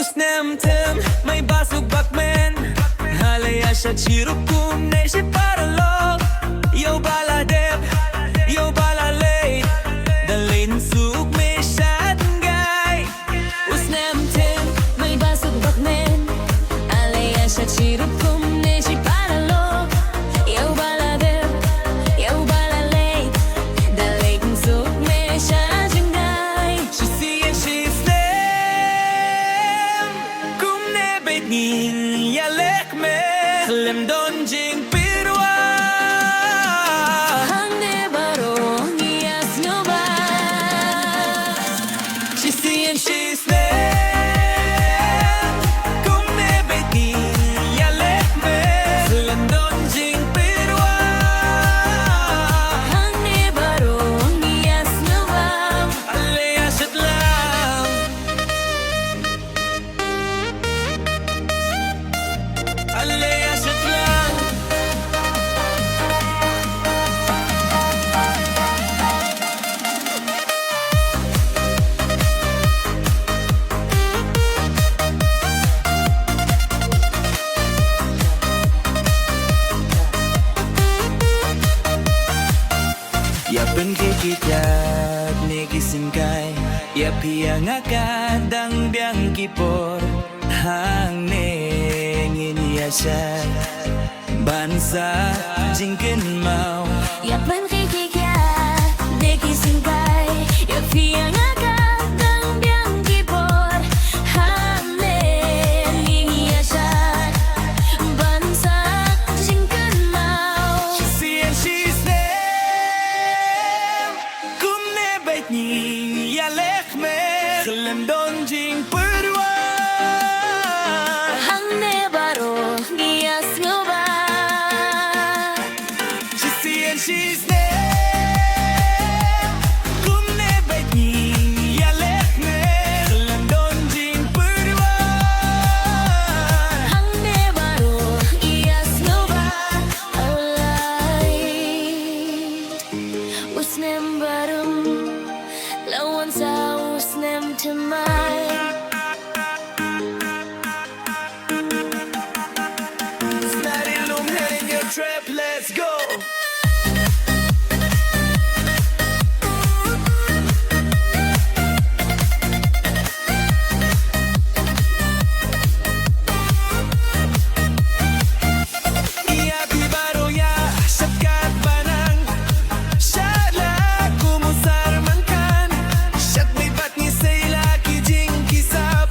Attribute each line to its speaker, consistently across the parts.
Speaker 1: Snem thymmai basuk bakmen halaya shachirup kum ne shi paralog yo baladep yo balalay dalin suk me shatngai
Speaker 2: Snem thymmai basuk bakmen halaya shachirup kum ne shi paralog yo baladep yo balalay dalin suk me shatngai.
Speaker 1: She see and she's ya lek me lem don jing pirwa
Speaker 2: Hande baro ngias nyoba.
Speaker 1: she's seeing she's there kum ne beti ya lek me lem don jing pirwa
Speaker 2: Hande baro ngias nyoba.
Speaker 1: alle ya shatlam alle ya shatlam ya pen kikityak ni kisingkay ya piyang akadang biang kipor hang nengin ya siya bansa jingkin mau
Speaker 2: Ya pan kikikya de kisingkay ya fiang akatang biang kipor hamle ngiyasan bansa jingkan mau.
Speaker 1: see and she's there kum ne bait ni ya lek me lem don jing perwa
Speaker 2: Hande baro ngiyas ngoba.
Speaker 1: see and she's there kum ne bait ni ya lek me lem don jing perwa
Speaker 2: Hande baro ngiyas ngoba. Alay usnem barum lawan sa usnem thymmai.
Speaker 1: NARI-LUM-7TREP, let's go. Iya bibaro ya syakat banang syala kumusar mangkan syak bibat ni sayla kijing kisap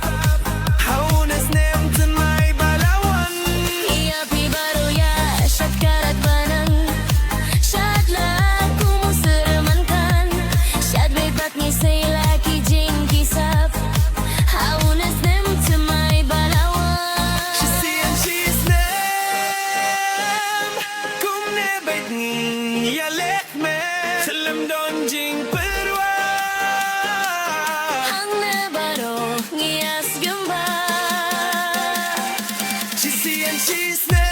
Speaker 1: haunas nem thymmai balawan
Speaker 2: Iya pibaro ya syatkarat banang syatla kumuseramankan syat bebat ngisay laki jing kisap haunas nem thymmai balawan.
Speaker 1: She's seeing she's nem kum ne bait ni ya lek me lem don jing perwa
Speaker 2: Hang na baro ngiyas gamba.
Speaker 1: she's seeing she's nem